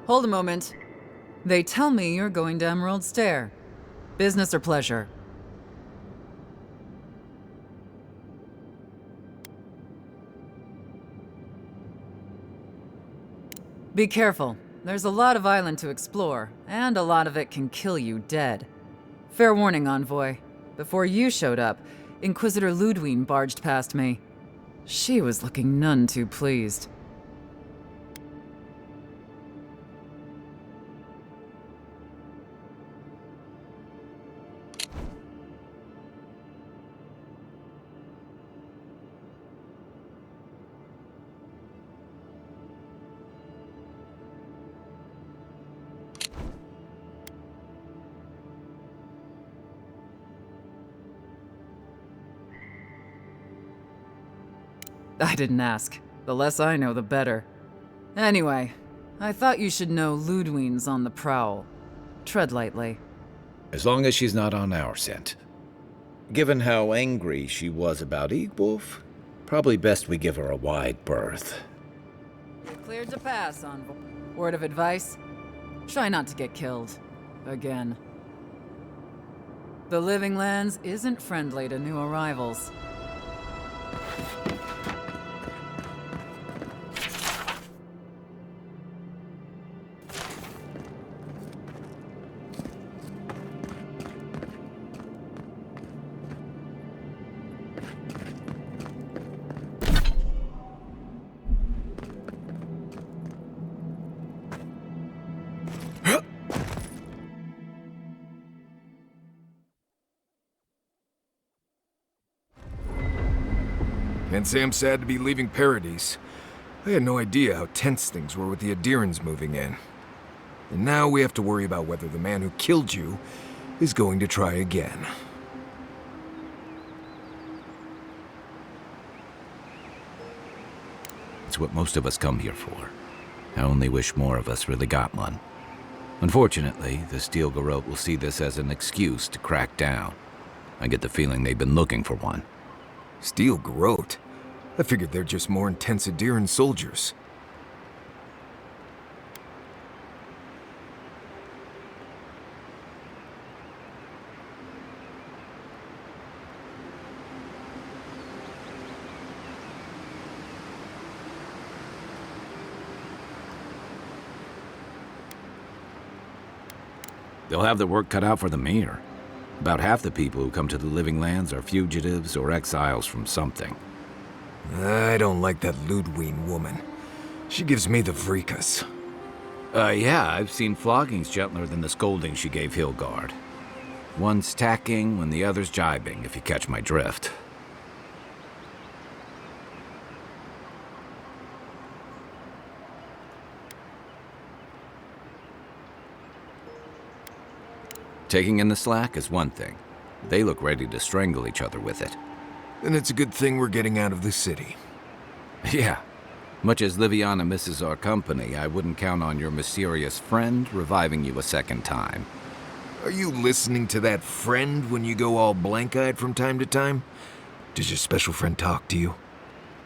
Hold a moment. They tell me you're going to Emerald Stair. Business or pleasure? Be careful. There's a lot of island to explore, and a lot of it can kill you dead. Fair warning, Envoy. Before you showed up, Inquisitor Ludwine barged past me. She was looking none too pleased. I didn't ask. The less I know, the better. Anyway, I thought you should know Ludwine's on the prowl. Tread lightly. As long as she's not on our scent. Given how angry she was about Wolf, probably best we give her a wide berth. You're cleared to pass, Envoy. Word of advice? Try not to get killed. Again. The Living Lands isn't friendly to new arrivals. Can't say I'm sad to be leaving Paradise. I had no idea how tense things were with the Adirans moving in. And now we have to worry about whether the man who killed you is going to try again. It's what most of us come here for. I only wish more of us really got one. Unfortunately, the Steel Garrote will see this as an excuse to crack down. I get the feeling they've been looking for one. Steel Garrote? I figured they're just more intense Adiran soldiers. They'll have the work cut out for the mayor. About half the people who come to the Living Lands are fugitives or exiles from something. I don't like that Ludwine woman. She gives me the freakus. Yeah, I've seen floggings gentler than the scolding she gave Hilgard. One's tacking when the other's jibing, if you catch my drift. Taking in the slack is one thing. They look ready to strangle each other with it. Then it's a good thing we're getting out of the city. Yeah. Much as Liviana misses our company, I wouldn't count on your mysterious friend reviving you a second time. Are you listening to that friend when you go all blank-eyed from time to time? Does your special friend talk to you?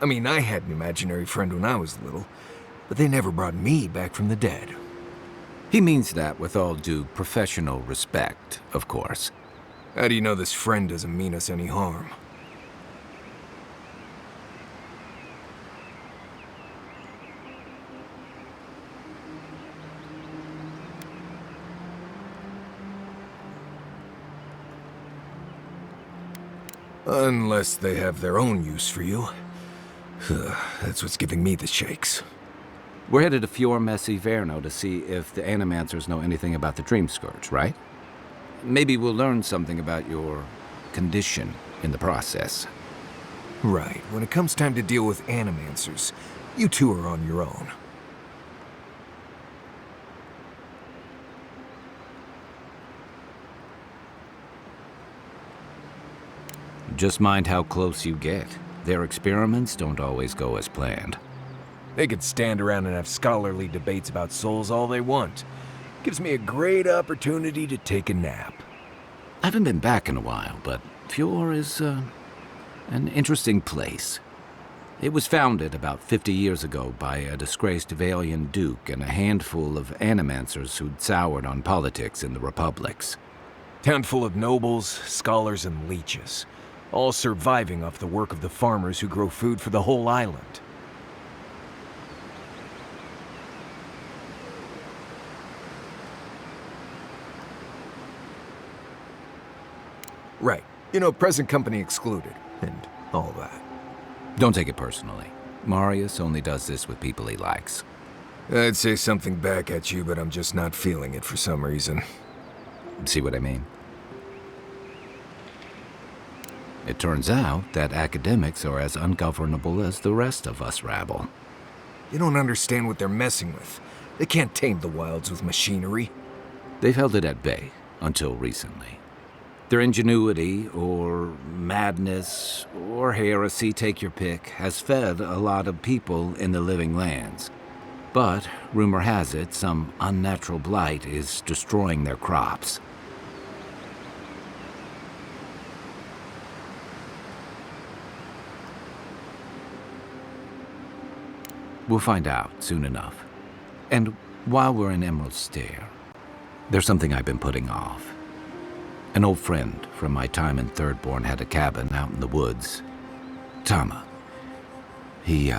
I mean, I had an imaginary friend when I was little, but they never brought me back from the dead. He means that with all due professional respect, of course. How do you know this friend doesn't mean us any harm? Unless they have their own use for you. That's what's giving me the shakes. We're headed to Fior Messi Verno to see if the Animancers know anything about the Dream Scourge, right? Maybe we'll learn something about your condition in the process. Right. When it comes time to deal with Animancers, you two are on your own. Just mind how close you get. Their experiments don't always go as planned. They could stand around and have scholarly debates about souls all they want. Gives me a great opportunity to take a nap. I haven't been back in a while, but Fior is, an interesting place. It was founded about 50 years ago by a disgraced Valian duke and a handful of animancers who'd soured on politics in the republics. Town full of nobles, scholars, and leeches, all surviving off the work of the farmers who grow food for the whole island. Right. You know, present company excluded, and all that. Don't take it personally. Marius only does this with people he likes. I'd say something back at you, but I'm just not feeling it for some reason. See what I mean? It turns out that academics are as ungovernable as the rest of us rabble. You don't understand what they're messing with. They can't tame the wilds with machinery. They've held it at bay until recently. Their ingenuity, or madness, or heresy, take your pick, has fed a lot of people in the living lands. But, rumor has it, some unnatural blight is destroying their crops. We'll find out soon enough. And while we're in Emerald Stair, there's something I've been putting off. An old friend from my time in Thirdborn had a cabin out in the woods. Tama. He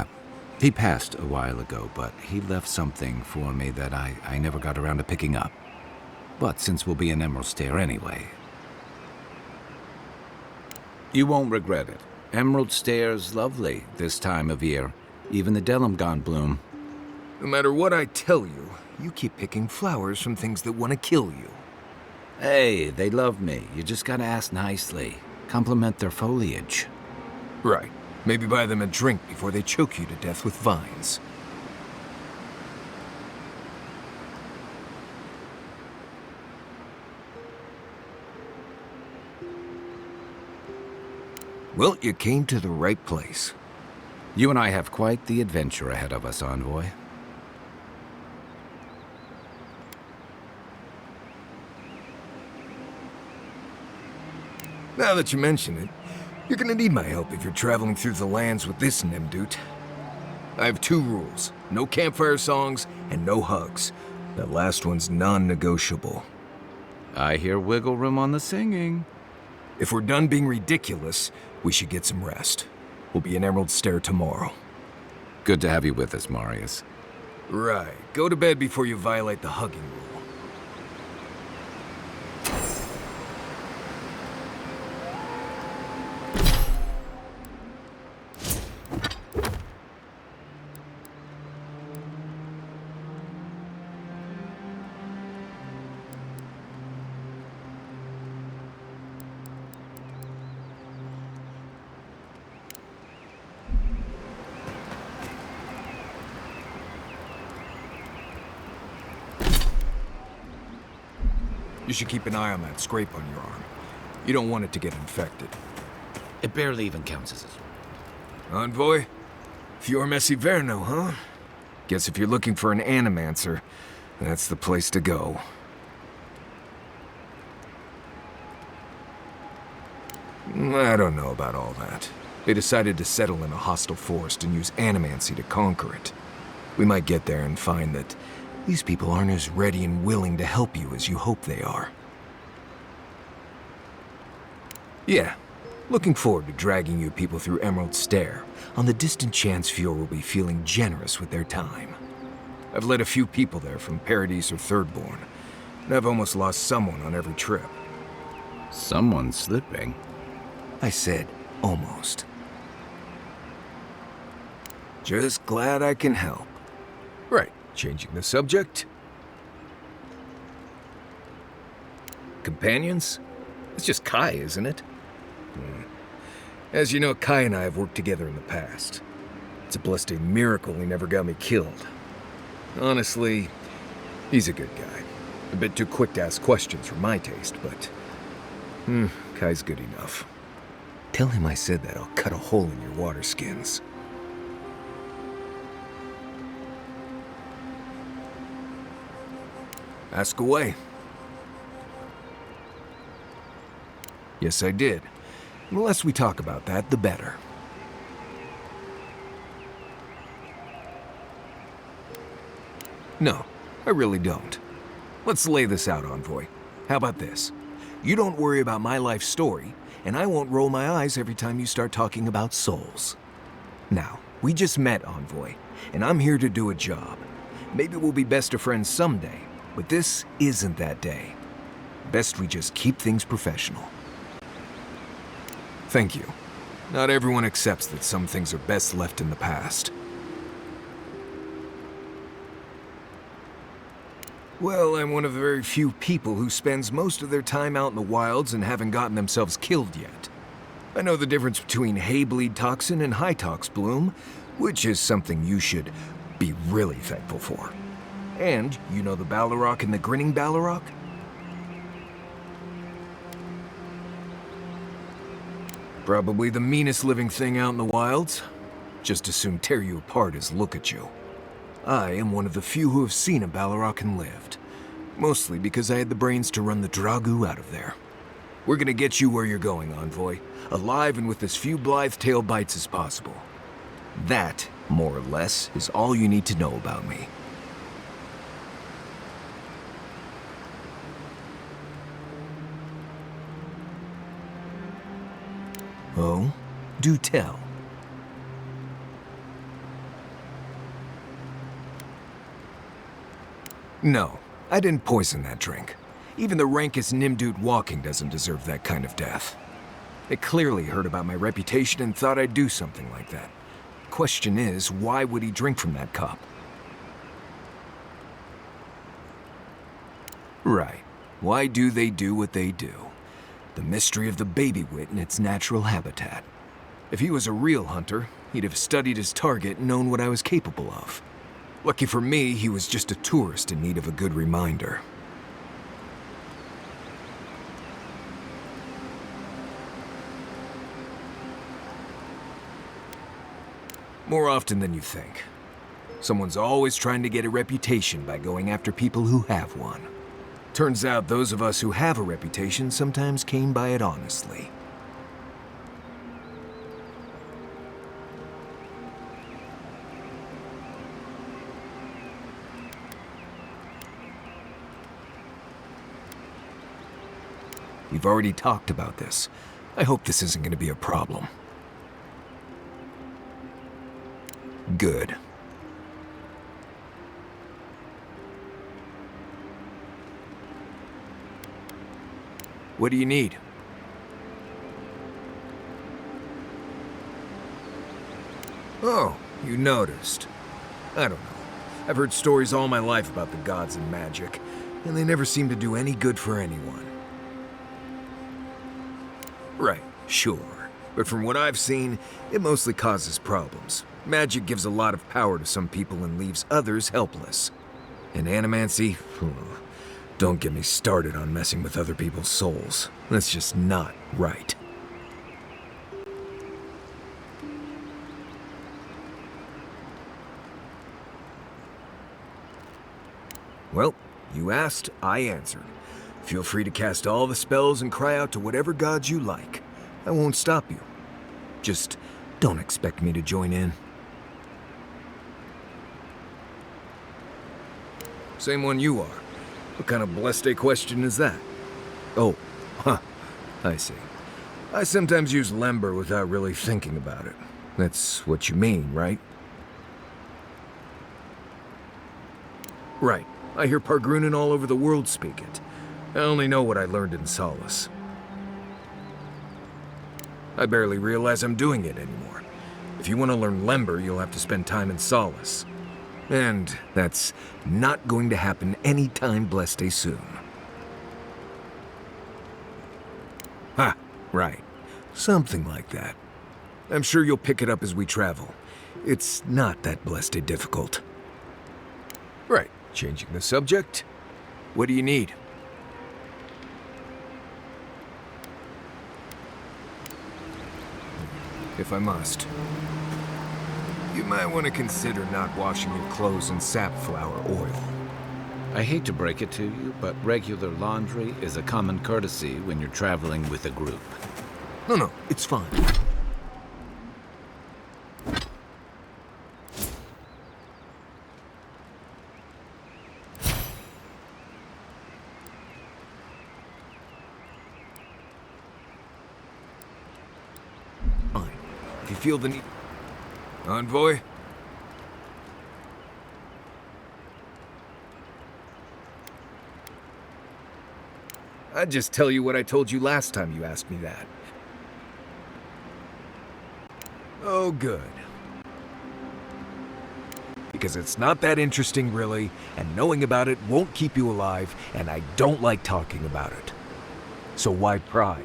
passed a while ago, but he left something for me that I never got around to picking up. But since we'll be in Emerald Stair anyway... You won't regret it. Emerald Stair's lovely this time of year. Even the Delumgon bloom. No matter what I tell you, you keep picking flowers from things that want to kill you. Hey, they love me. You just gotta ask nicely. Compliment their foliage. Right. Maybe buy them a drink before they choke you to death with vines. Well, you came to the right place. You and I have quite the adventure ahead of us, Envoy. Now that you mention it, you're gonna need my help if you're traveling through the lands with this Nimdut. I have 2 rules. No campfire songs and no hugs. That last one's non-negotiable. I hear wiggle room on the singing. If we're done being ridiculous, we should get some rest. We'll be in Emerald Stair tomorrow. Good to have you with us, Marius. Right. Go to bed before you violate the hugging rule. You should keep an eye on that scrape on your arm. You don't want it to get infected. It barely even counts as a... Envoy? Fior Messiverno, huh? Guess if you're looking for an animancer, that's the place to go. I don't know about all that. They decided to settle in a hostile forest and use animancy to conquer it. We might get there and find that these people aren't as ready and willing to help you as you hope they are. Yeah, looking forward to dragging you people through Emerald Stair, on the distant chance Fior will be feeling generous with their time. I've led a few people there from Paradise or Thirdborn, and I've almost lost someone on every trip. Someone's slipping. I said, almost. Just glad I can help. Right. Changing the subject. Companions? It's just Kai, isn't it? As you know, Kai and I have worked together in the past. It's a blessed miracle he never got me killed. Honestly, he's a good guy. A bit too quick to ask questions for my taste, but... Kai's good enough. Tell him I said that I'll cut a hole in your water skins. Ask away. Yes, I did. The less we talk about that, the better. No, I really don't. Let's lay this out, Envoy. How about this? You don't worry about my life story, and I won't roll my eyes every time you start talking about souls. Now, we just met, Envoy, and I'm here to do a job. Maybe we'll be best of friends someday, but this isn't that day. Best we just keep things professional. Thank you. Not everyone accepts that some things are best left in the past. Well, I'm one of the very few people who spends most of their time out in the wilds and haven't gotten themselves killed yet. I know the difference between hay bleed toxin and high tox bloom, which is something you should be really thankful for. And you know the Balrog and the grinning Balrog? Probably the meanest living thing out in the wilds. Just as soon tear you apart as look at you. I am one of the few who have seen a Balrog and lived. Mostly because I had the brains to run the Dragu out of there. We're gonna get you where you're going, Envoy. Alive and with as few blithe tail bites as possible. That, more or less, is all you need to know about me. Oh, do tell. No, I didn't poison that drink. Even the rankest Nimdude walking doesn't deserve that kind of death. They clearly heard about my reputation and thought I'd do something like that. Question is, why would he drink from that cup? Right. Why do they do what they do? The mystery of the baby wit in its natural habitat. If he was a real hunter, he'd have studied his target and known what I was capable of. Lucky for me, he was just a tourist in need of a good reminder. More often than you think. Someone's always trying to get a reputation by going after people who have one. Turns out those of us who have a reputation sometimes came by it honestly. We've already talked about this. I hope this isn't going to be a problem. Good. What do you need? Oh, you noticed. I don't know. I've heard stories all my life about the gods and magic, and they never seem to do any good for anyone. Right, sure. But from what I've seen, it mostly causes problems. Magic gives a lot of power to some people and leaves others helpless. And animancy? Don't get me started on messing with other people's souls. That's just not right. Well, you asked, I answered. Feel free to cast all the spells and cry out to whatever gods you like. I won't stop you. Just don't expect me to join in. Same one you are. What kind of blessed question is that? Oh, I see. I sometimes use lember without really thinking about it. That's what you mean, right? Right. I hear Pargrunen all over the world speak it. I only know what I learned in Solace. I barely realize I'm doing it anymore. If you want to learn lember, you'll have to spend time in Solace. And that's not going to happen anytime blessed soon. Ha, right. Something like that. I'm sure you'll pick it up as we travel. It's not that blessed difficult. Right, changing the subject. What do you need? If I must. You might want to consider not washing your clothes in safflower oil. I hate to break it to you, but regular laundry is a common courtesy when you're traveling with a group. No, it's fine. you feel the need... Envoy? I'd just tell you what I told you last time you asked me that. Oh, good. Because it's not that interesting, really, and knowing about it won't keep you alive, and I don't like talking about it. So why pry?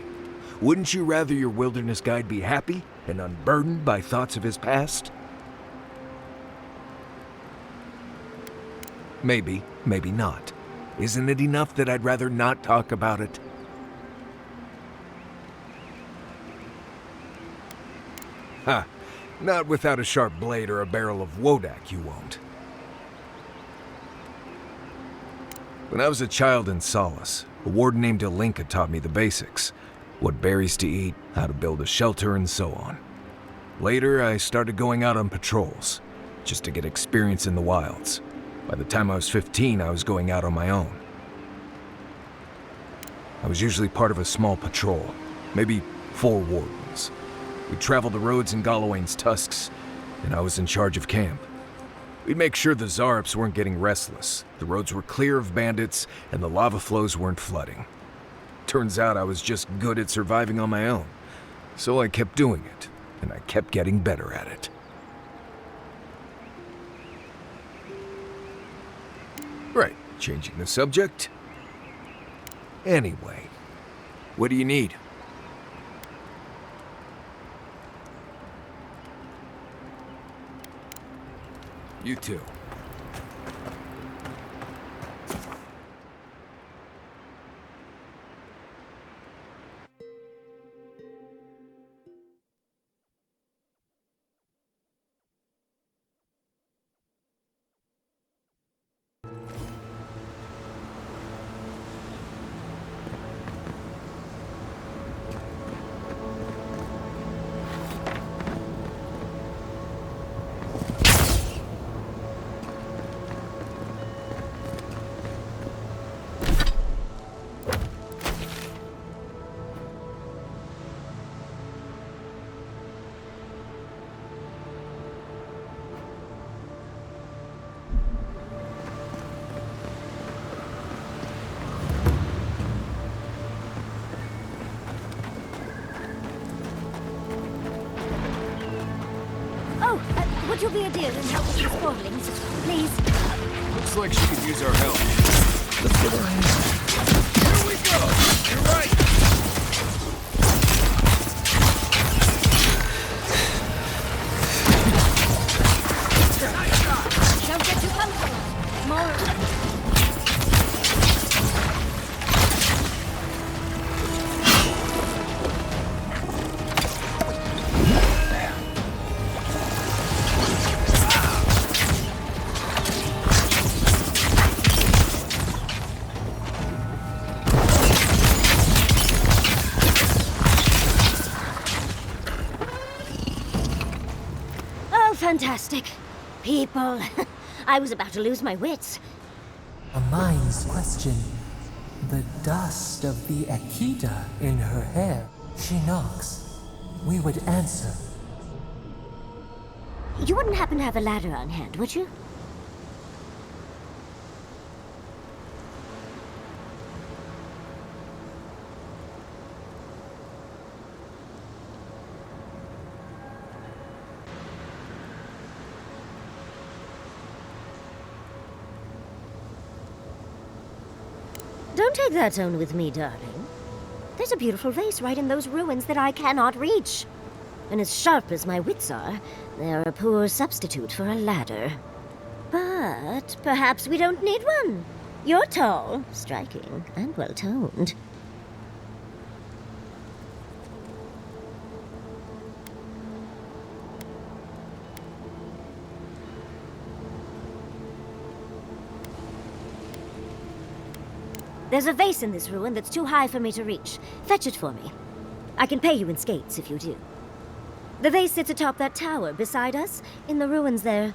Wouldn't you rather your wilderness guide be happy and unburdened by thoughts of his past? Maybe, maybe not. Isn't it enough that I'd rather not talk about it? Ha! Not without a sharp blade or a barrel of wodak, you won't. When I was a child in Solace, a warden named Alinka taught me the basics. What berries to eat, how to build a shelter, and so on. Later, I started going out on patrols, just to get experience in the wilds. By the time I was 15, I was going out on my own. I was usually part of a small patrol, maybe 4 wardens. We'd travel the roads in Galawain's tusks, and I was in charge of camp. We'd make sure the Zarups weren't getting restless, the roads were clear of bandits, and the lava flows weren't flooding. Turns out I was just good at surviving on my own, so I kept doing it, and I kept getting better at it. Right, changing the subject. Anyway, what do you need? You too. Would you be a dear and help with these portalings, please? Looks like she could use our help. Let's get her in. Here we go! You're right! Don't get too comfortable. More. Fantastic. People. I was about to lose my wits. A mind's question. The dust of the Akita in her hair. She knocks. We would answer. You wouldn't happen to have a ladder on hand, would you? Don't take that tone with me, darling. There's a beautiful vase right in those ruins that I cannot reach. And as sharp as my wits are, they're a poor substitute for a ladder. But perhaps we don't need one. You're tall, striking, and well-toned. There's a vase in this ruin that's too high for me to reach. Fetch it for me. I can pay you in skates if you do. The vase sits atop that tower beside us, in the ruins there.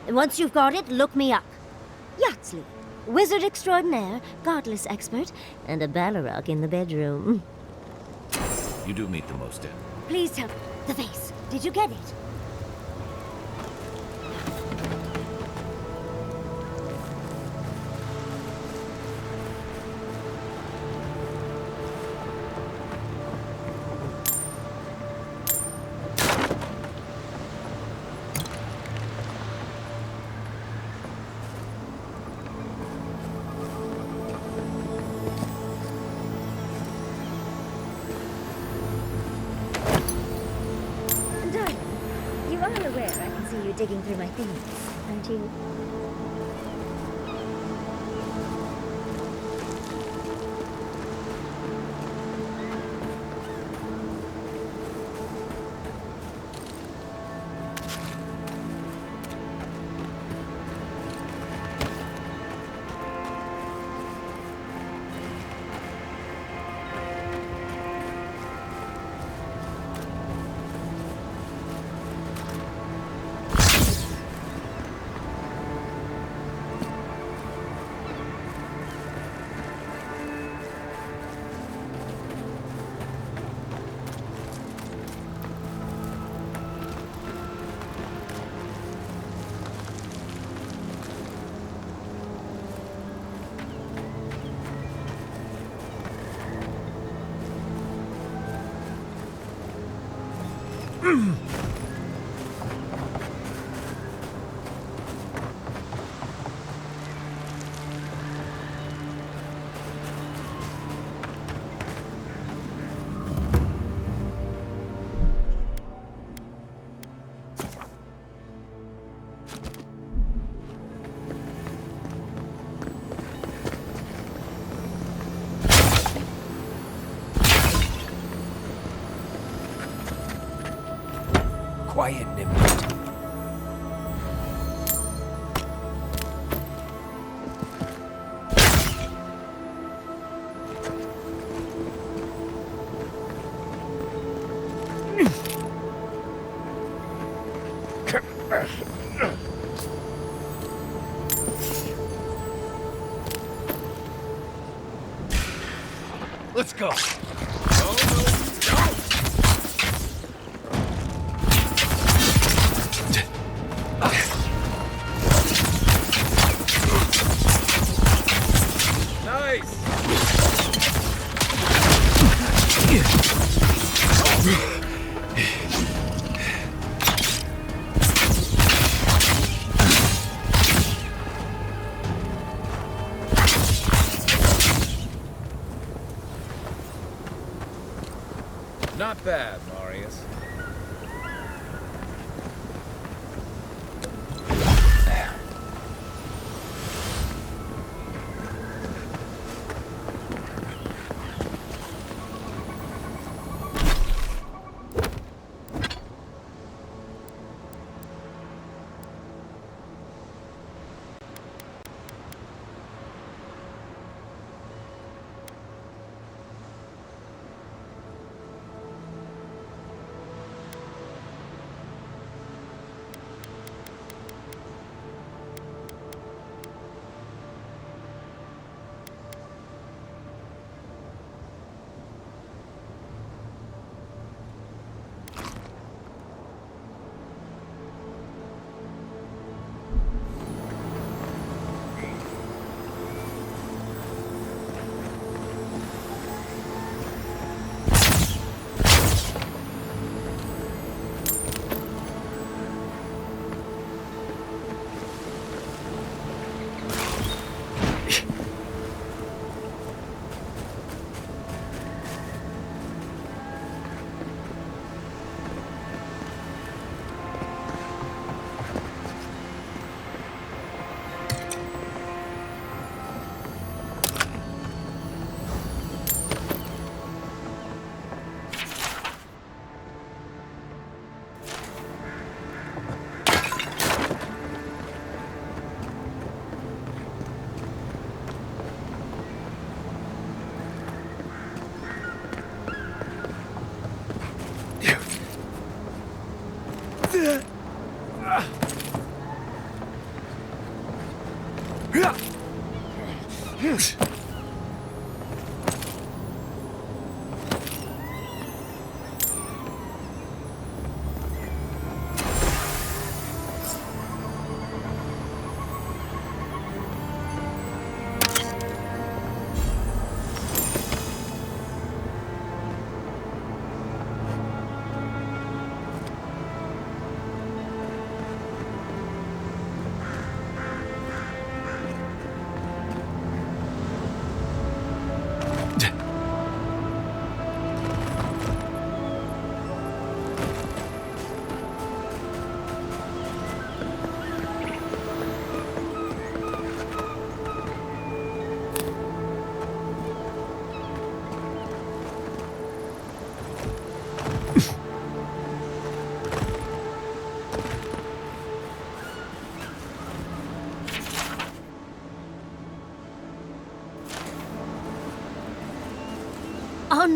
And once you've got it, look me up. Yatsley, wizard extraordinaire, godless expert, and a Balrog in the bedroom. You do meet the most in. Please tell me, The vase. Did you get it? Digging through my things, aren't you? Quiet, Nimble. Let's go. Not bad, Marius.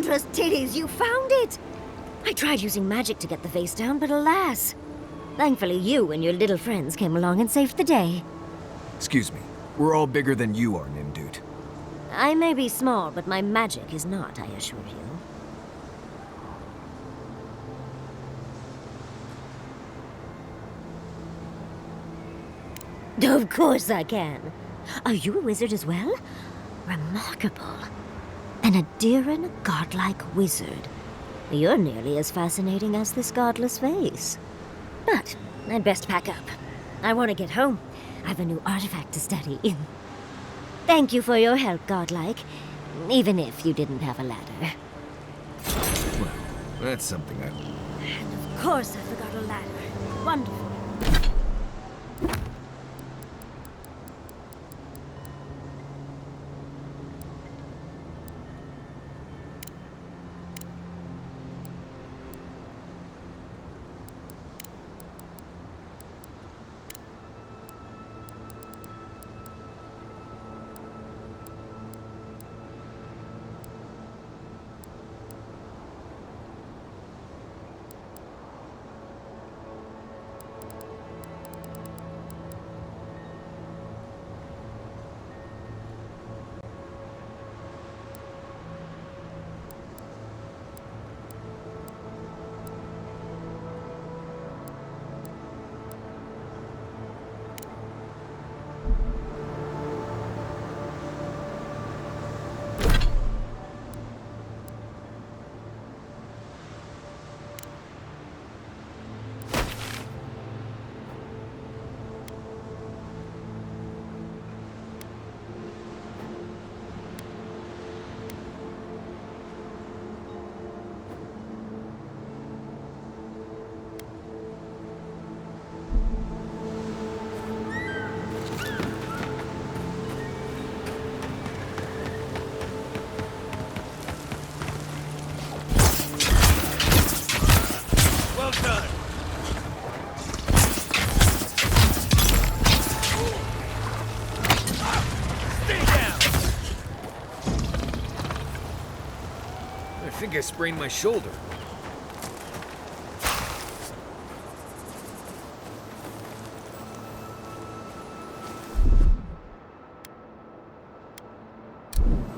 Chandra's titties, you found it! I tried using magic to get the vase down, but alas. Thankfully, you and your little friends came along and saved the day. Excuse me. We're all bigger than you are, Nimdude. I may be small, but my magic is not, I assure you. Of course I can. Are you a wizard as well? Remarkable. An Adiran godlike wizard. You're nearly as fascinating as this godless vase. But I'd best pack up. I want to get home. I've a new artifact to study. Thank you for your help, godlike. Even if you didn't have a ladder. Well, that's something I... And of course I forgot a ladder. Wonderful. I think I sprained my shoulder.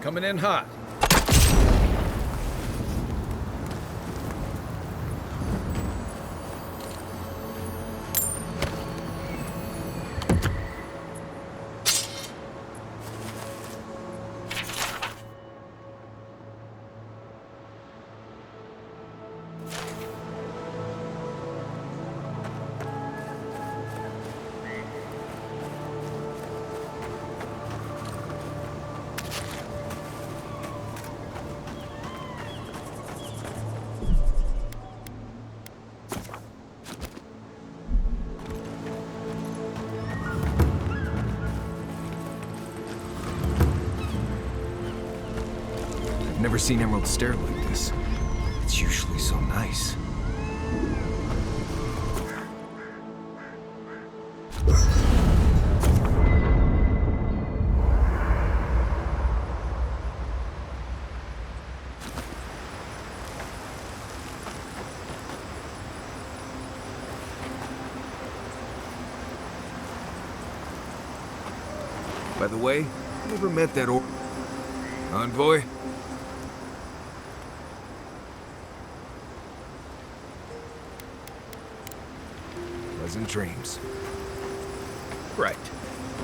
Coming in hot. Never seen Emerald Stair like this. It's usually so nice. By the way, I never met that envoy. Pleasant dreams. Right.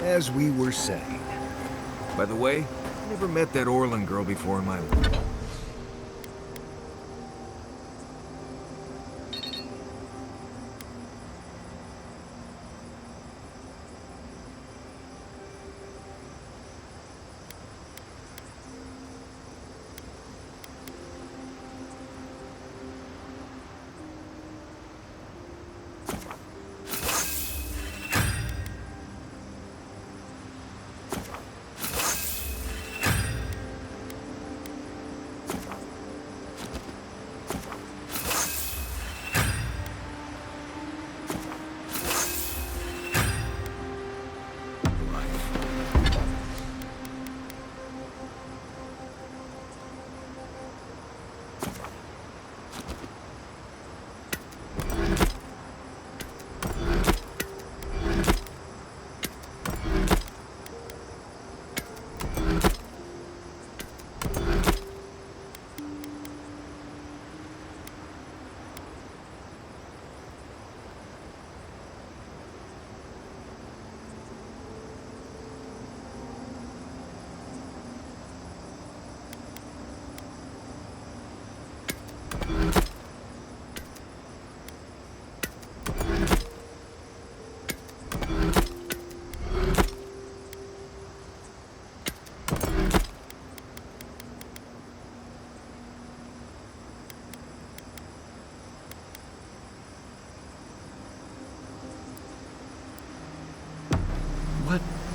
As we were saying. By the way, I never met that Orlan girl before in my life.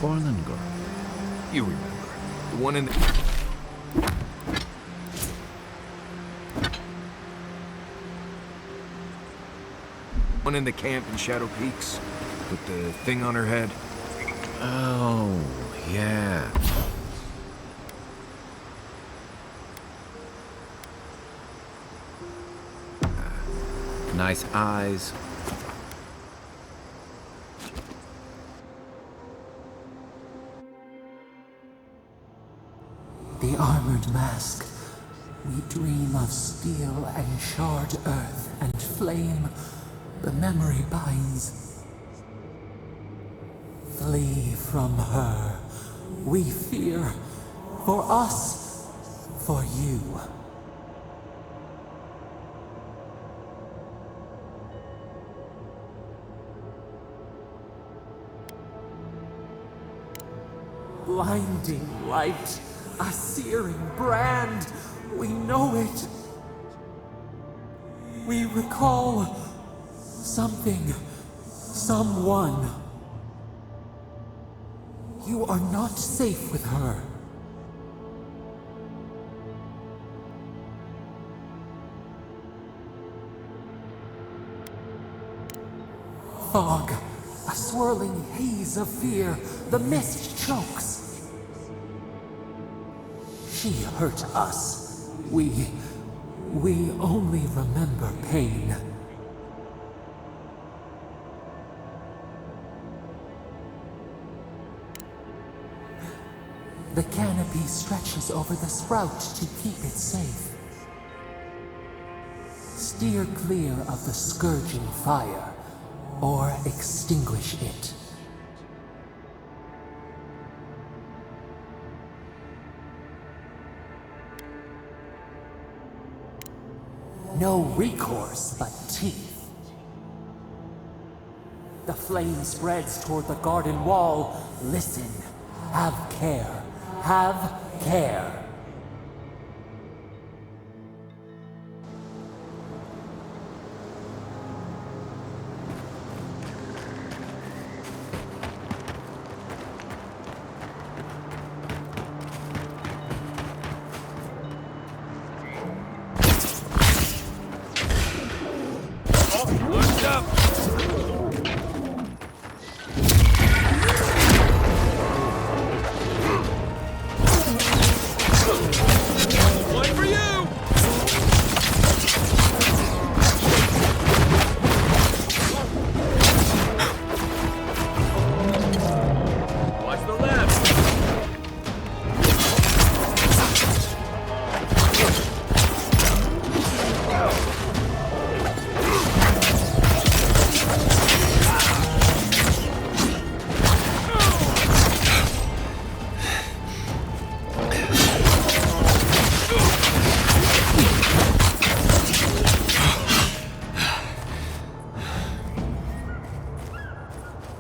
foreign girl? You remember. The one in the... one in the camp in Shadow Peaks? With the thing on her head? Oh, yeah. Nice eyes. The armored mask. We dream of steel and charred earth and flame. The memory binds. Flee from her. We fear. For us. For you. Blinding light. A searing brand. We know it. We recall something. Someone. You are not safe with her. Fog. A swirling haze of fear. The mist chokes. She hurt us. We only remember pain. The canopy stretches over the sprout to keep it safe. Steer clear of the scourging fire, or extinguish it. No recourse but teeth. The flame spreads toward the garden wall. Listen. Have care. Have care.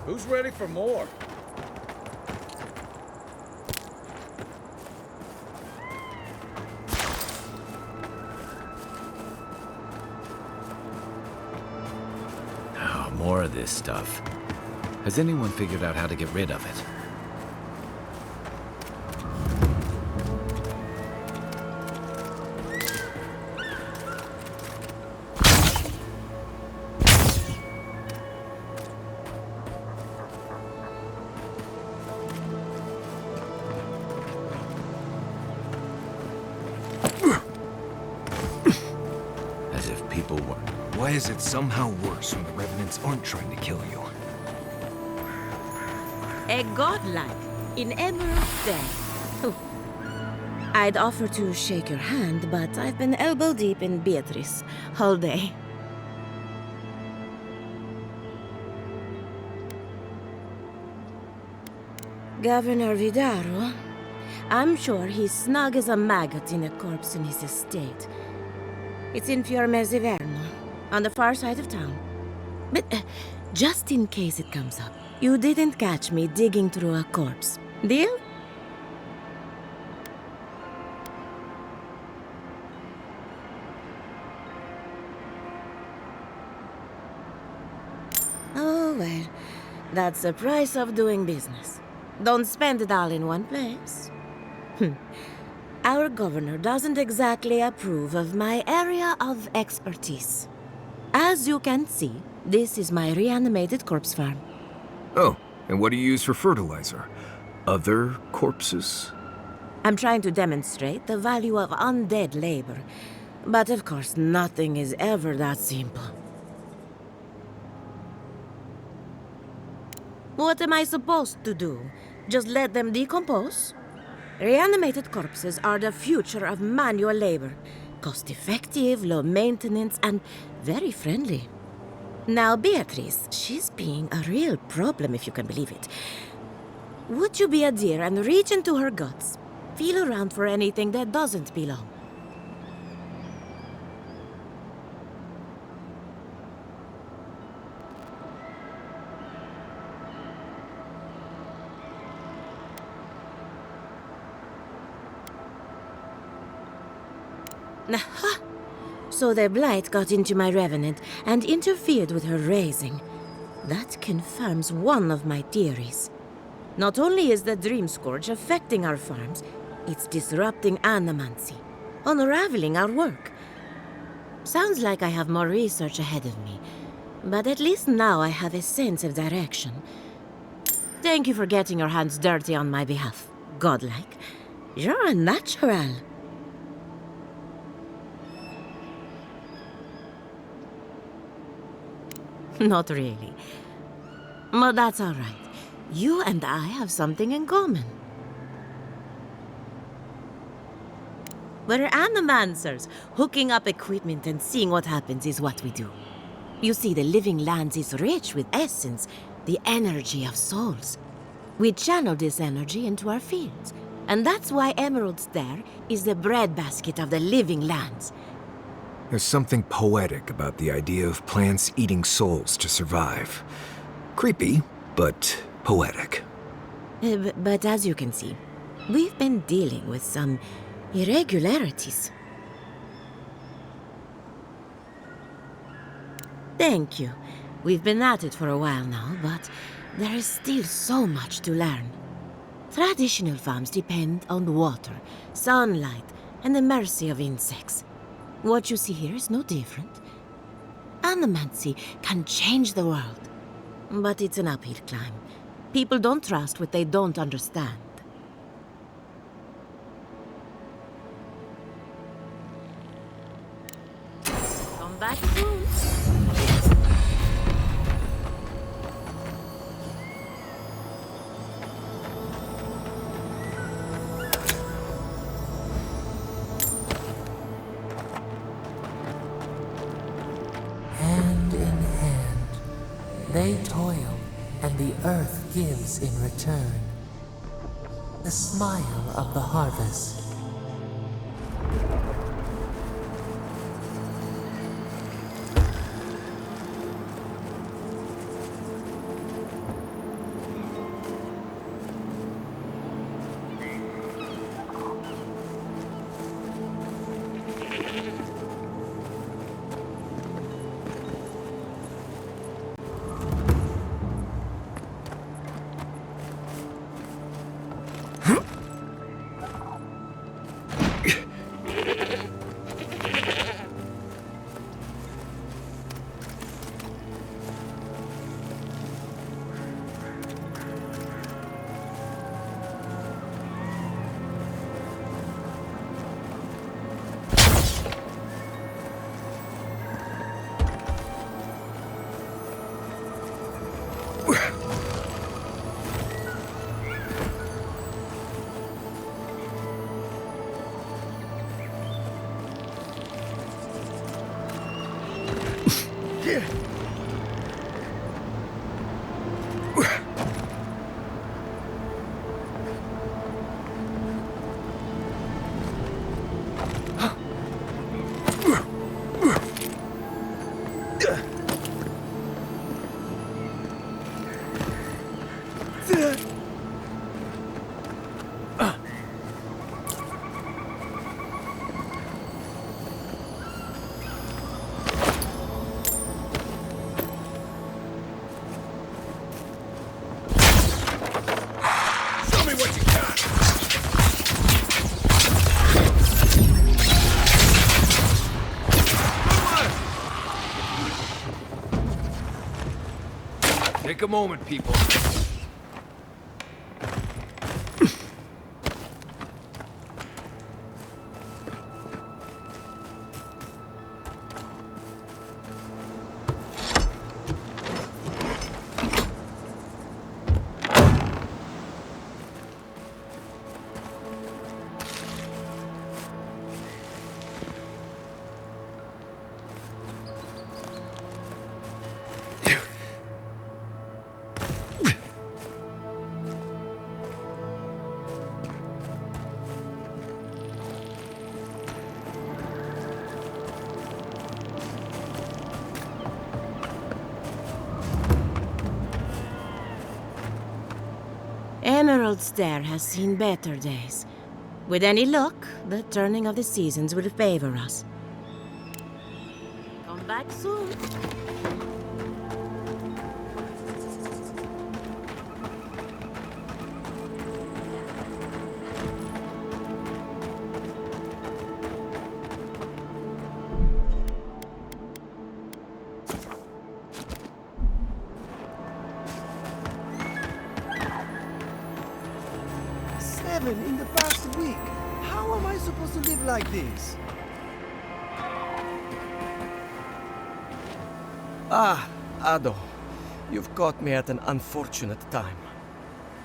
Who's ready for more? Oh, more of this stuff. Has anyone figured out how to get rid of it? As if people were... Why is it somehow worse when the Revenants aren't trying to kill you? A godlike in emerald day. Oh. I'd offer to shake your hand, but I've been elbow deep in Beatrice all day. Governor Vidaro, I'm sure he's snug as a maggot in a corpse in his estate. It's in Fiormezziverno, on the far side of town. But just in case it comes up, you didn't catch me digging through a corpse. Deal? Oh, well, that's the price of doing business. Don't spend it all in one place. Our governor doesn't exactly approve of my area of expertise. As you can see, this is my reanimated corpse farm. Oh, and what do you use for fertilizer? Other corpses? I'm trying to demonstrate the value of undead labor. But of course, nothing is ever that simple. What am I supposed to do? Just let them decompose? Reanimated corpses are the future of manual labor. Cost-effective, low maintenance, and very friendly. Now, Beatrice, she's being a real problem, if you can believe it. Would you be a dear and reach into her guts? Feel around for anything that doesn't belong. Aha! So the blight got into my revenant and interfered with her raising. That confirms one of my theories. Not only is the Dream Scourge affecting our farms, it's disrupting animancy, unraveling our work. Sounds like I have more research ahead of me, but at least now I have a sense of direction. Thank you for getting your hands dirty on my behalf, godlike. You're a natural. Not really. But that's all right. You and I have something in common. We're animancers. Hooking up equipment and seeing what happens is what we do. You see, the living lands is rich with essence, the energy of souls. We channel this energy into our fields. And that's why Emerald's there is the breadbasket of the living lands. There's something poetic about the idea of plants eating souls to survive. Creepy, but poetic. But as you can see, we've been dealing with some irregularities. Thank you. We've been at it for a while now, but there is still so much to learn. Traditional farms depend on water, sunlight, and the mercy of insects. What you see here is no different. Animancy can change the world, but it's an uphill climb. People don't trust what they don't understand. Come back soon. Hand in hand, they toil, and the earth gives in return. The smile of the harvest. Take a moment, people. Emerald Stair has seen better days. With any luck, the turning of the seasons will favor us. Come back soon. In the past week. How am I supposed to live like this? Ah, Ado. You've caught me at an unfortunate time.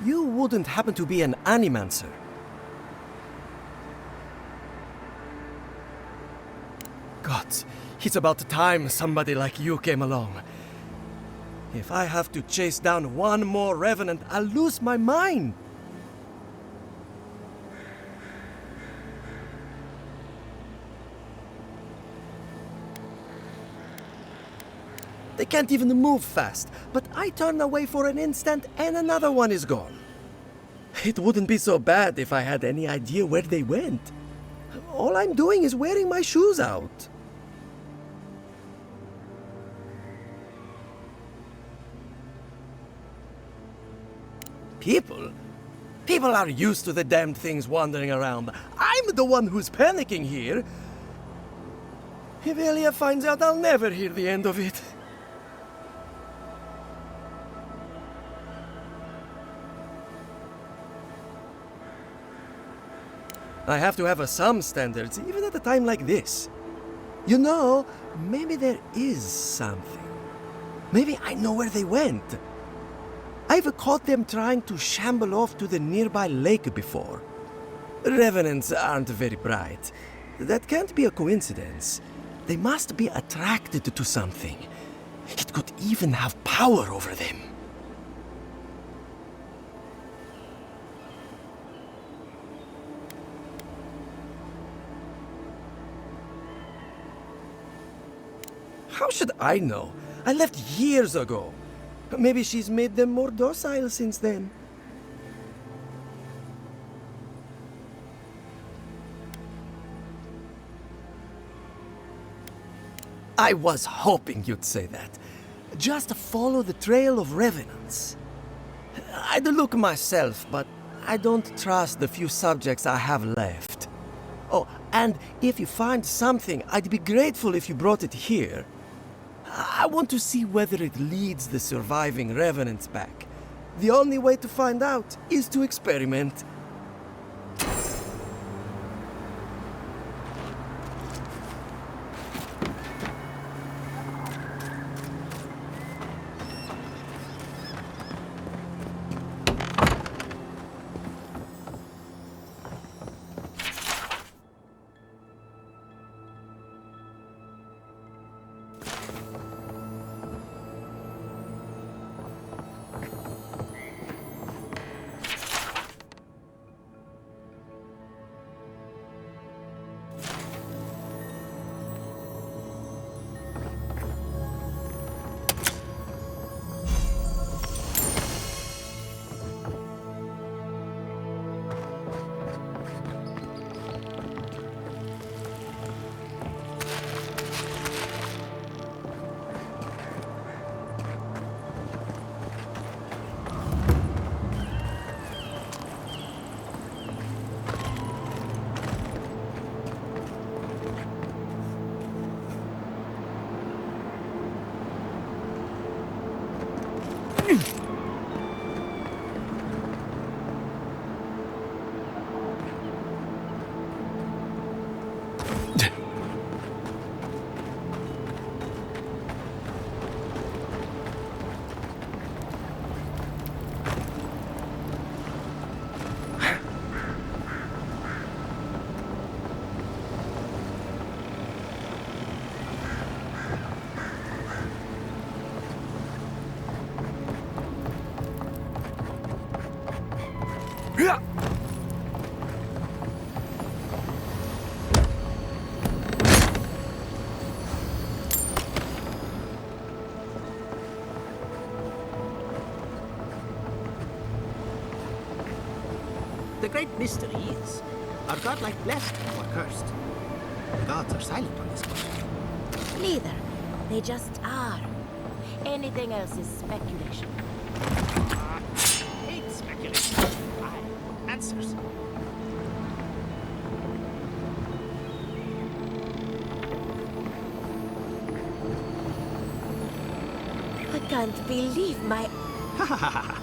You wouldn't happen to be an animancer? Gods, it's about time somebody like you came along. If I have to chase down one more revenant, I'll lose my mind. They can't even move fast, but I turn away for an instant and another one is gone. It wouldn't be so bad if I had any idea where they went. All I'm doing is wearing my shoes out. People are used to the damned things wandering around. I'm the one who's panicking here. If Elia finds out, I'll never hear the end of it. I have to have some standards, even at a time like this. You know, maybe there is something. Maybe I know where they went. I've caught them trying to shamble off to the nearby lake before. Revenants aren't very bright. That can't be a coincidence. They must be attracted to something. It could even have power over them. How should I know? I left years ago. Maybe she's made them more docile since then. I was hoping you'd say that. Just follow the trail of revenants. I'd look myself, but I don't trust the few subjects I have left. Oh, and if you find something, I'd be grateful if you brought it here. I want to see whether it leads the surviving revenants back. The only way to find out is to experiment. The great mystery is, are godlike blessed or cursed? The gods are silent on this question. Neither. They just are. Anything else is speculation. Hate speculation. Answers. I can't believe my... Ha ha ha ha.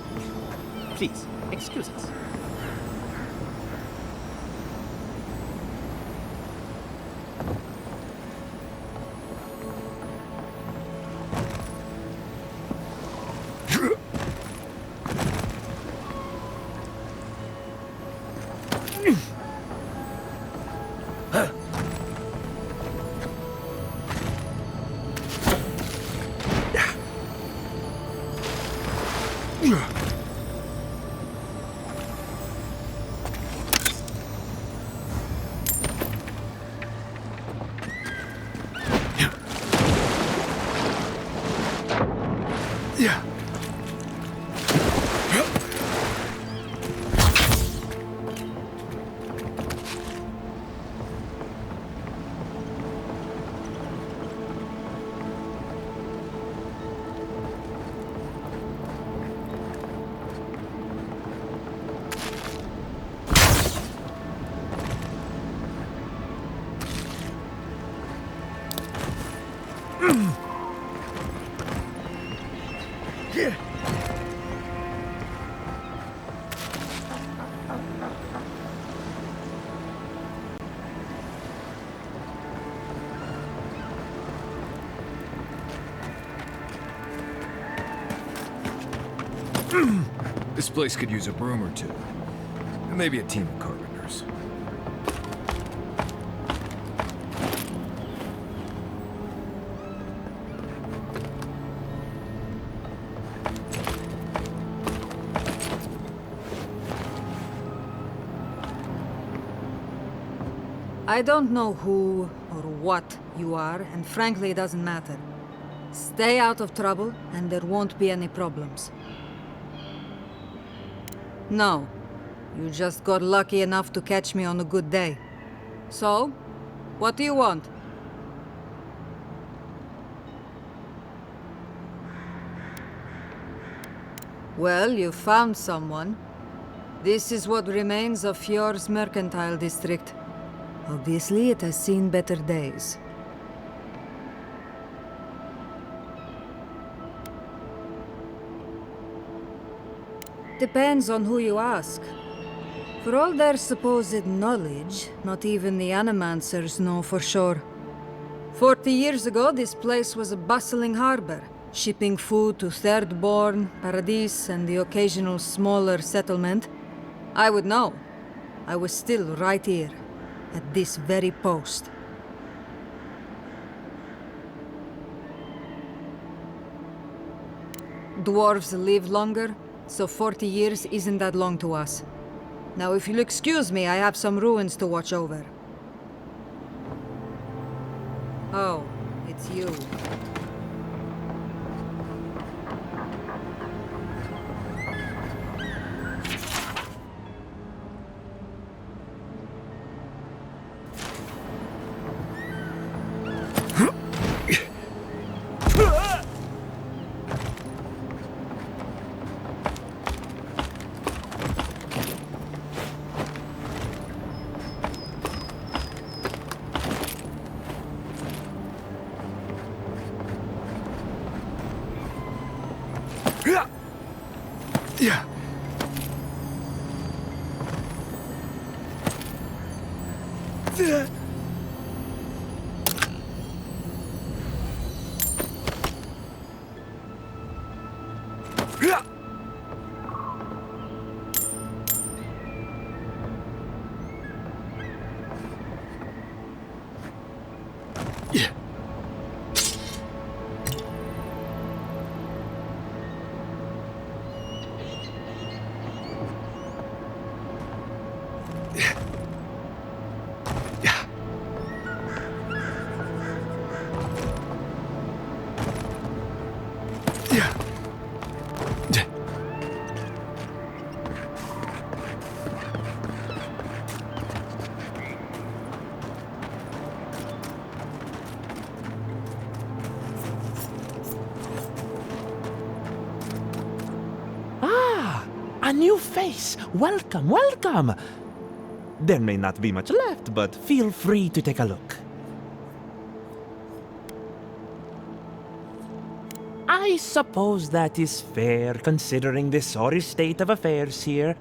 Please, excuse us. This place could use a broom or two. And maybe a team of carpenters. I don't know who or what you are, and frankly, it doesn't matter. Stay out of trouble, and there won't be any problems. No, you just got lucky enough to catch me on a good day. So, what do you want? Well, you found someone. This is what remains of Fjord's mercantile district. Obviously, it has seen better days. Depends on who you ask. For all their supposed knowledge, not even the animancers know for sure. 40 years ago, this place was a bustling harbor, shipping food to Thirdborn, Paradis, and the occasional smaller settlement. I would know. I was still right here, at this very post. Dwarves live longer, so 40 years isn't that long to us. Now, if you'll excuse me, I have some ruins to watch over. Oh, it's you. Yeah. Yeah. A new face! Welcome, welcome! There may not be much left, but feel free to take a look. I suppose that is fair, considering the sorry state of affairs here.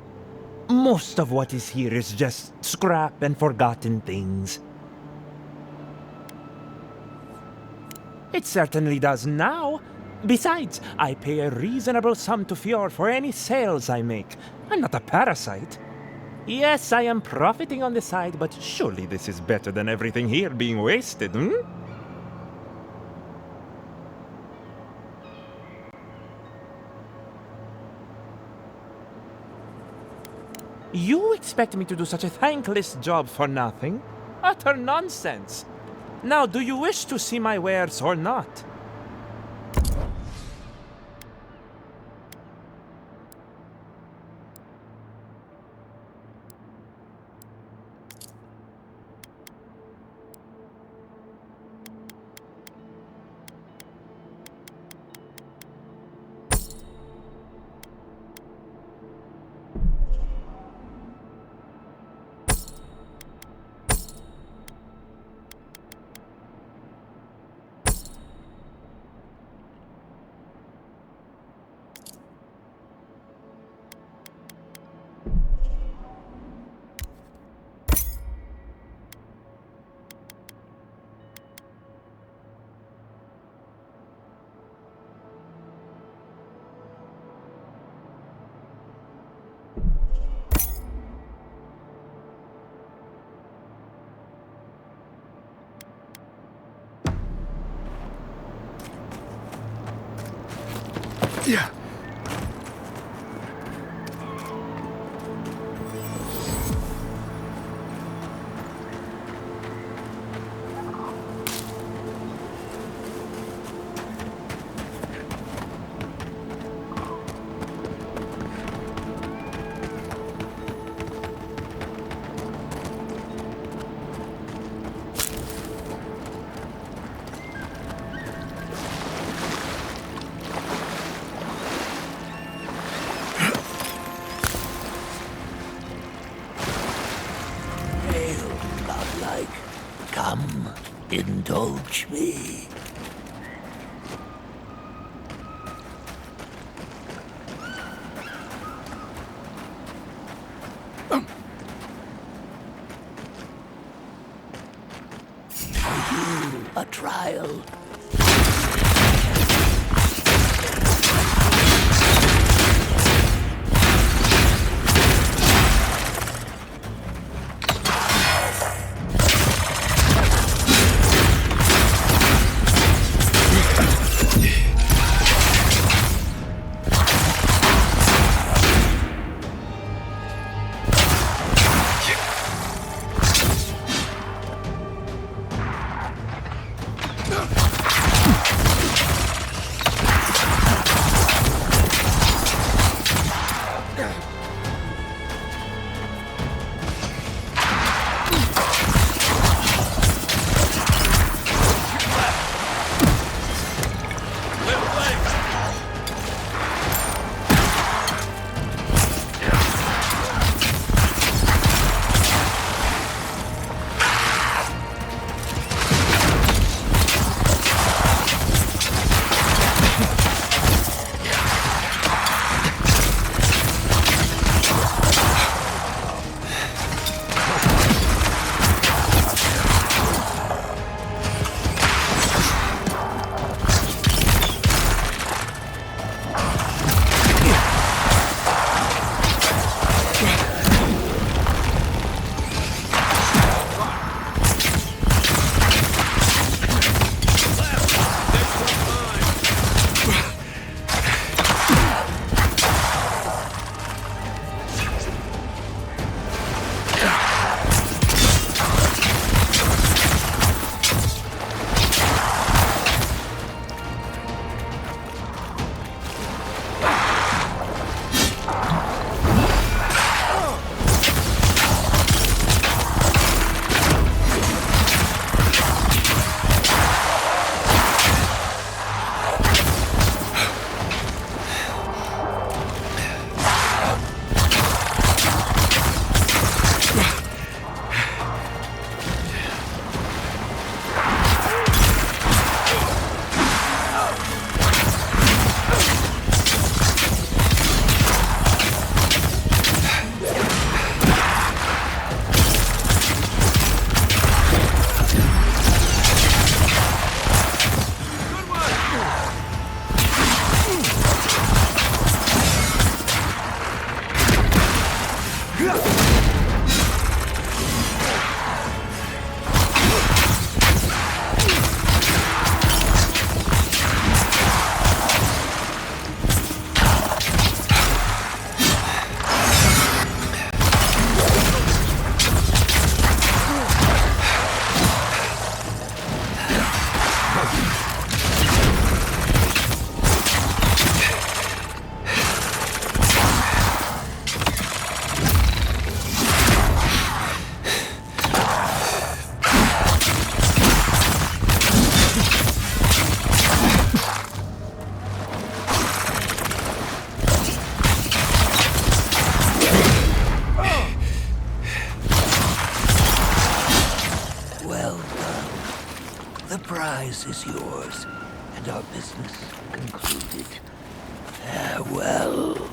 Most of what is here is just scrap and forgotten things. It certainly does now. Besides, I pay a reasonable sum to Fjord for any sales I make. I'm not a parasite. Yes, I am profiting on the side, but surely this is better than everything here being wasted, hmm? You expect me to do such a thankless job for nothing? Utter nonsense! Now, do you wish to see my wares or not? Yeah. Come, indulge me. For you, a trial. service is yours, and our business concluded. Farewell.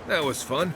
That was fun.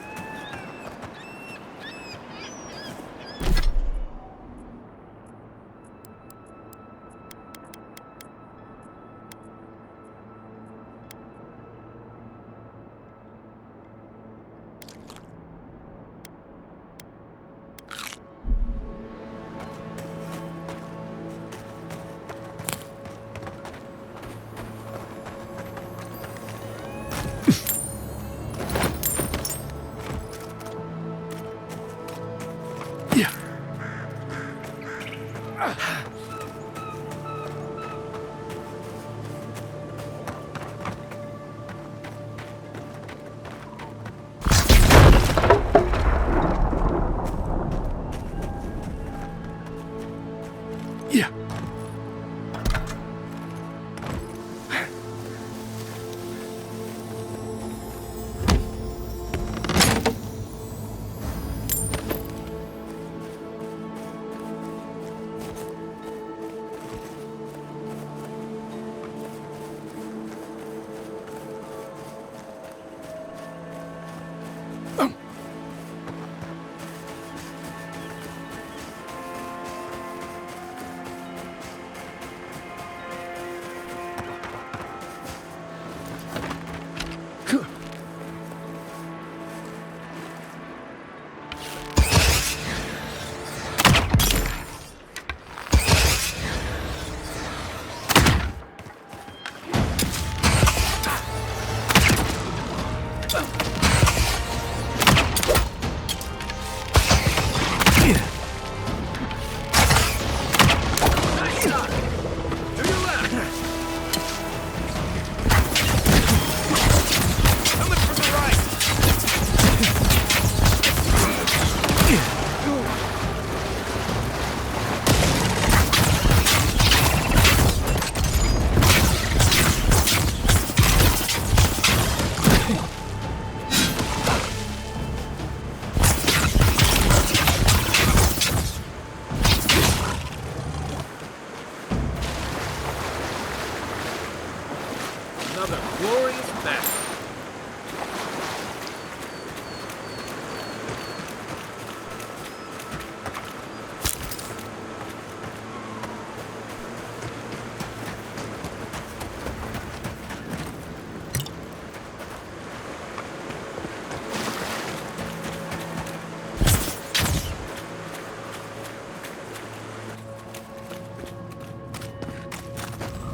Another glorious battle.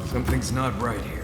Something's not right here.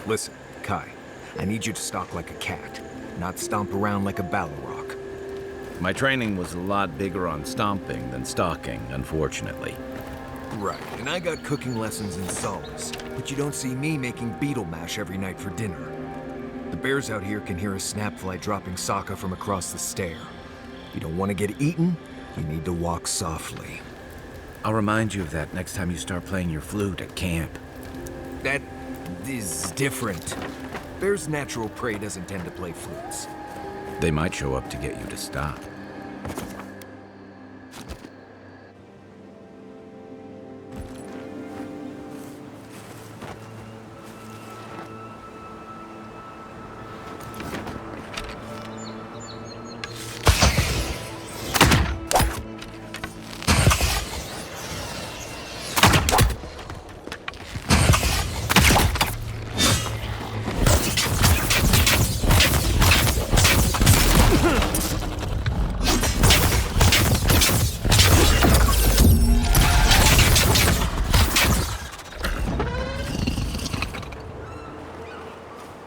Listen, Kai, I need you to stalk like a cat, not stomp around like a Balrog. My training was a lot bigger on stomping than stalking, unfortunately. Right, and I got cooking lessons in solace, but you don't see me making beetle mash every night for dinner. The bears out here can hear a snapfly dropping sokka from across the stair. If you don't want to get eaten, you need to walk softly. I'll remind you of that next time you start playing your flute at camp. That is different. Bear's natural prey doesn't tend to play flutes. They might show up to get you to stop.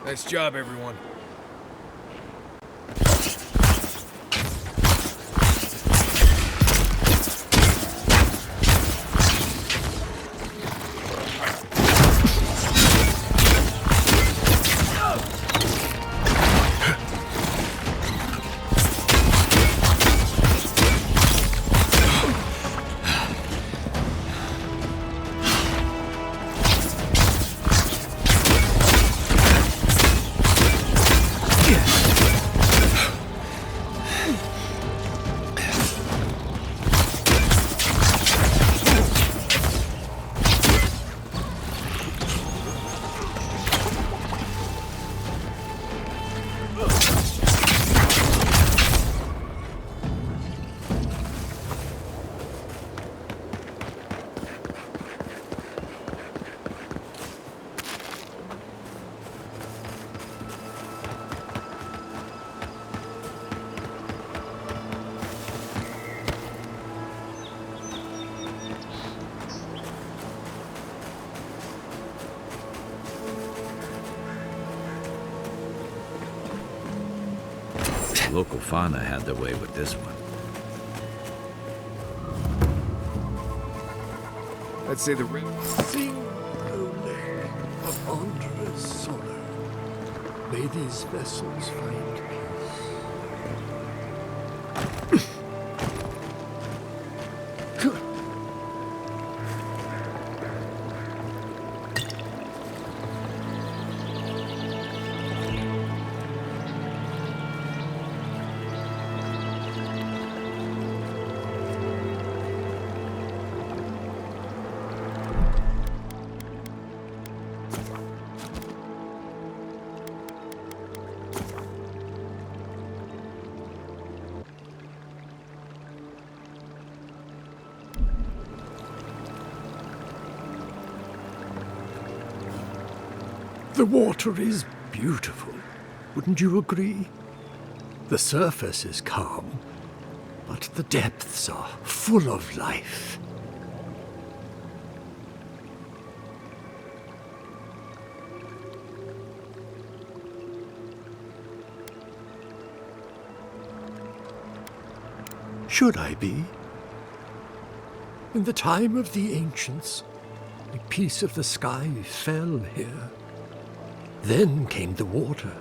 Nice job, everyone. Local fauna had their way with this one. I'd say the Sing, O lake of ponderous sorrow. May these vessels find peace. The water is beautiful, wouldn't you agree? The surface is calm, but the depths are full of life. Should I be? In the time of the ancients, a piece of the sky fell here. Then came the water.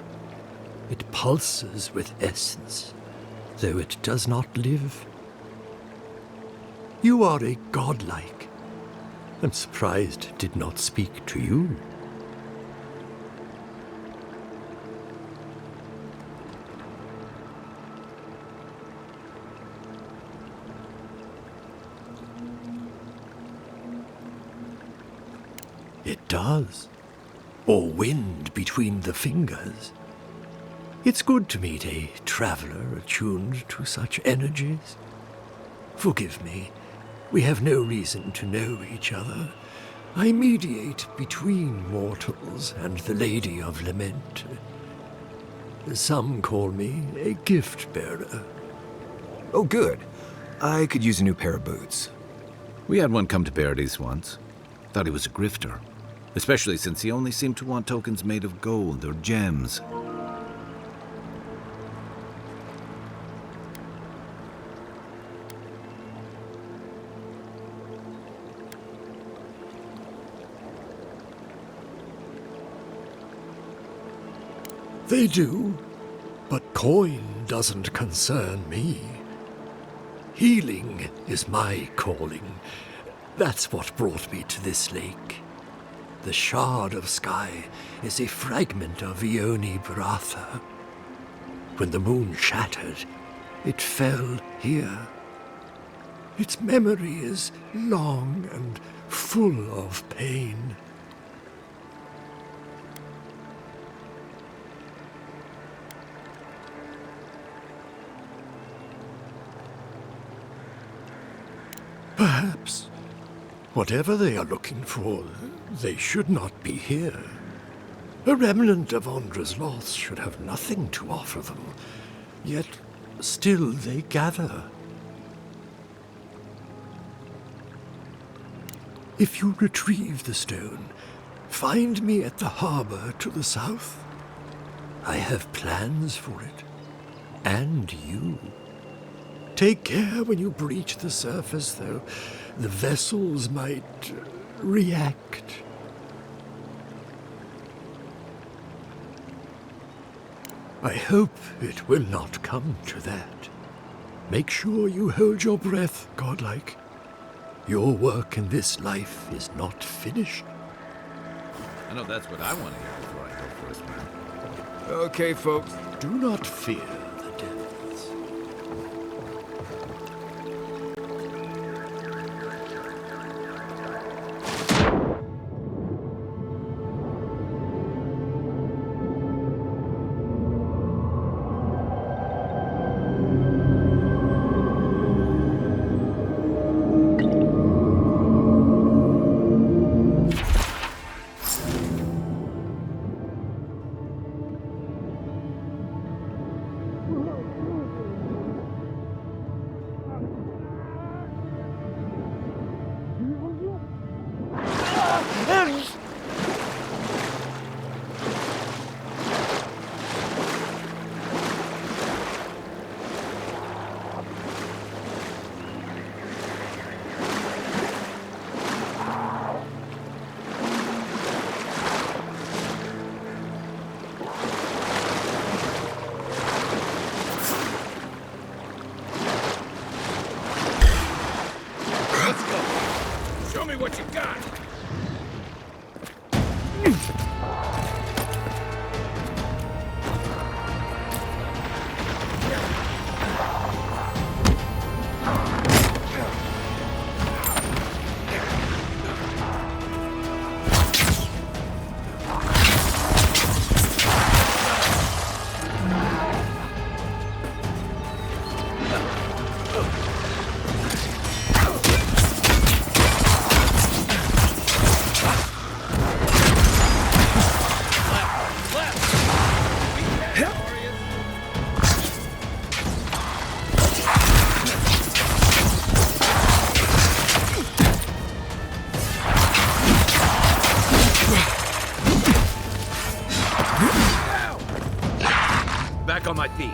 It pulses with essence, though it does not live. You are a godlike. I'm surprised it did not speak to you. It does. Or wind between the fingers. It's good to meet a traveler attuned to such energies. Forgive me, we have no reason to know each other. I mediate between mortals and the Lady of Lament. Some call me a gift-bearer. Oh, good. I could use a new pair of boots. We had one come to Paradise once. Thought he was a grifter. Especially since he only seemed to want tokens made of gold or gems. They do, but coin doesn't concern me. Healing is my calling. That's what brought me to this lake. The shard of sky is a fragment of Ione Bratha. When the moon shattered, it fell here. Its memory is long and full of pain. Perhaps, whatever they are looking for, they should not be here. A remnant of Ondra's loss should have nothing to offer them, yet still they gather. If you retrieve the stone, find me at the harbor to the south. I have plans for it, and you. Take care when you breach the surface, though. The vessels might react. I hope it will not come to that. Make sure you hold your breath, godlike. Your work in this life is not finished. I know that's what I want to hear before I go first, man. Okay, folks. Do not fear the devils. What you got? Back on my feet.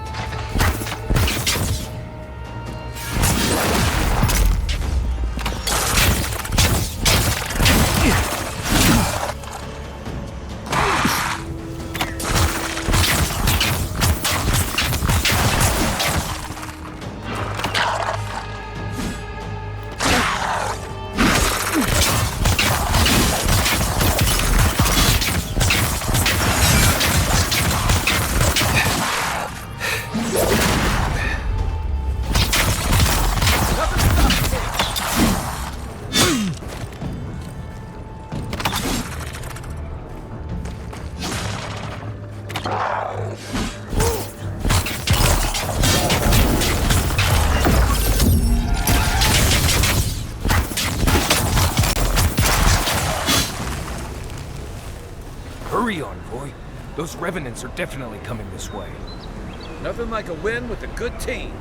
Hurry on, boy. Those revenants are definitely coming this way. Nothing like a win with a good team.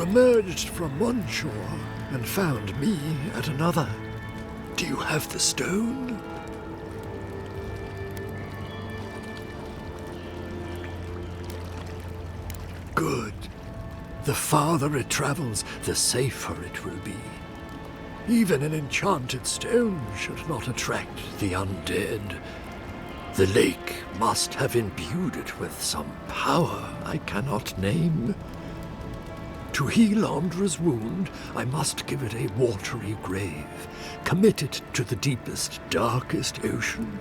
emerged from one shore and found me at another. Do you have the stone? Good. The farther it travels, the safer it will be. Even an enchanted stone should not attract the undead. The lake must have imbued it with some power I cannot name. To heal Andra's wound, I must give it a watery grave, commit it to the deepest, darkest ocean.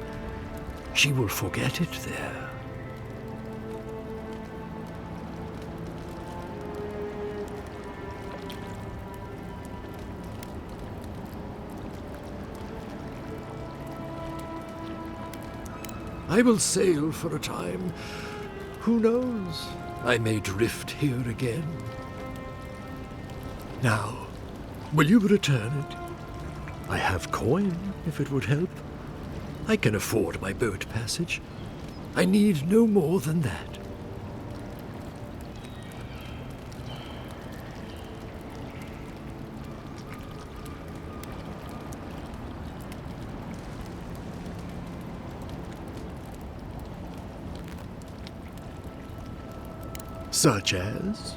She will forget it there. I will sail for a time. Who knows? I may drift here again. Now, will you return it? I have coin, if it would help. I can afford my boat passage. I need no more than that. Such as?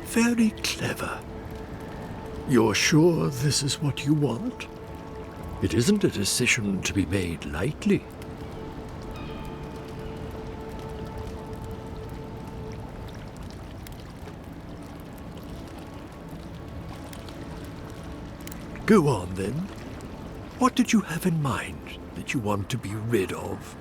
Very clever. You're sure this is what you want? It isn't a decision to be made lightly. Go on, then. What did you have in mind that you want to be rid of?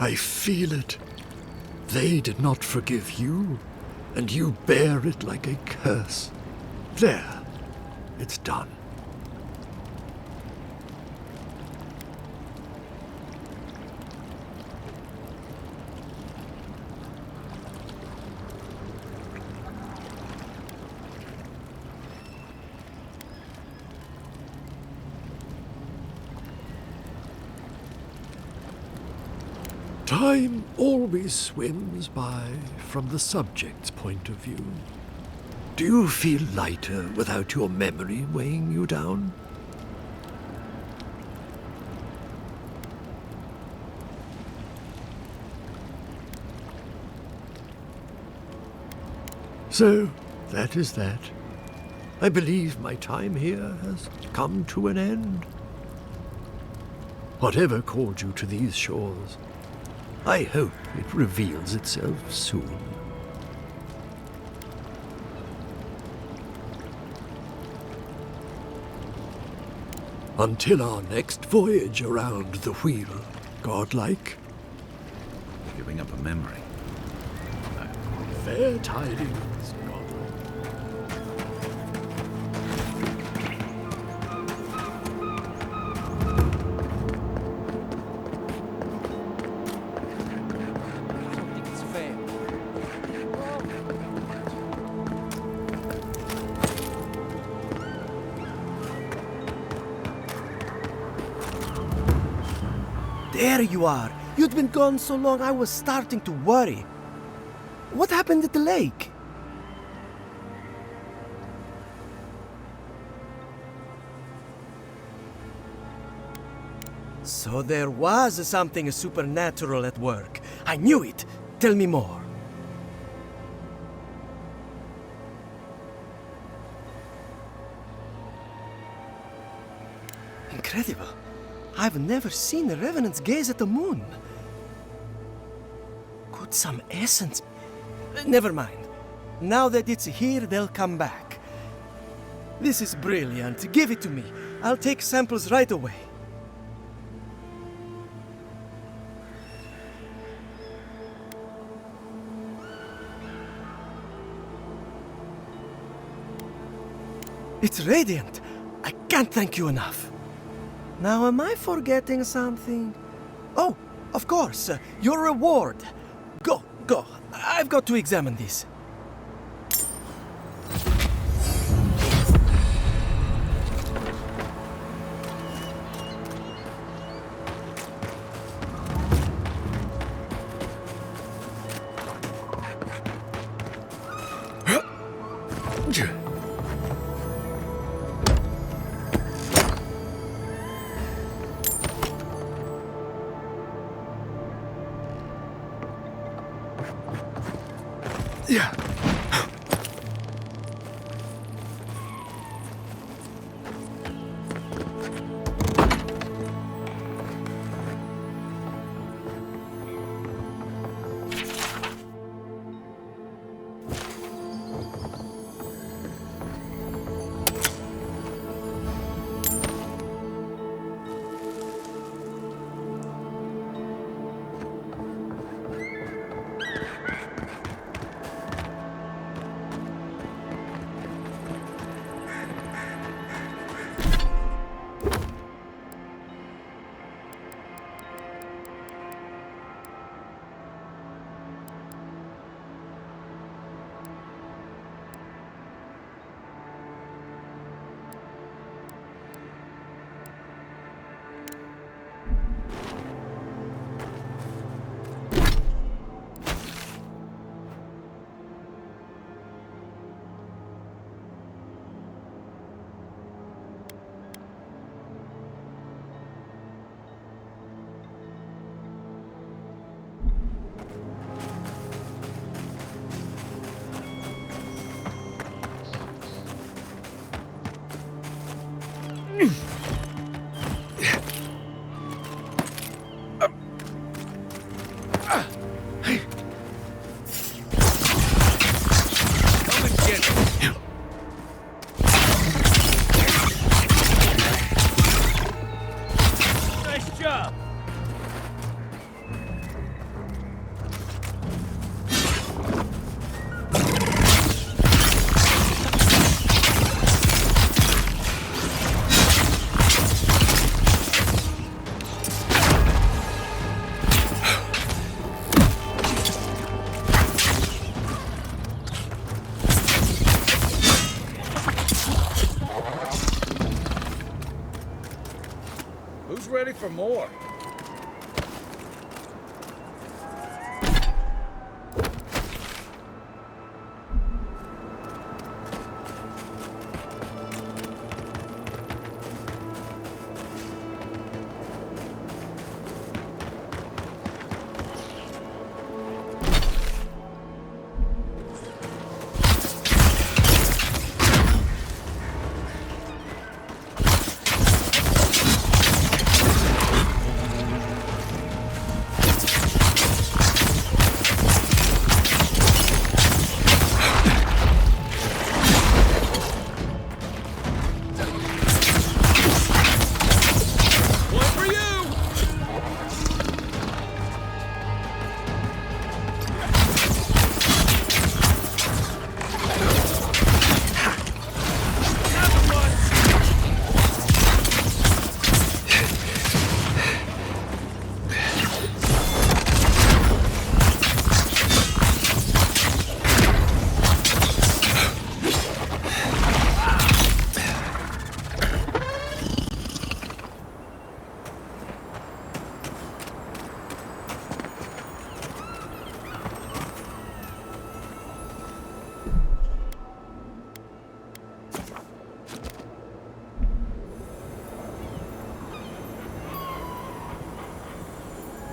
I feel it. They did not forgive you, and you bear it like a curse. There, it's done. Time always swims by from the subject's point of view. Do you feel lighter without your memory weighing you down? So, that is that. I believe my time here has come to an end. Whatever called you to these shores, I hope it reveals itself soon. Until our next voyage around the wheel, godlike. Giving up a memory. Fair tidings, godlike. There you are. You'd been gone so long I was starting to worry. What happened at the lake? So there was something supernatural at work. I knew it. Tell me more. Incredible. I've never seen a revenants gaze at the moon. Could some essence... Never mind. Now that it's here, they'll come back. This is brilliant. Give it to me. I'll take samples right away. It's radiant. I can't thank you enough. Now, am I forgetting something? Oh, of course, your reward. Go, go. I've got to examine this. Yeah. Who's ready for more?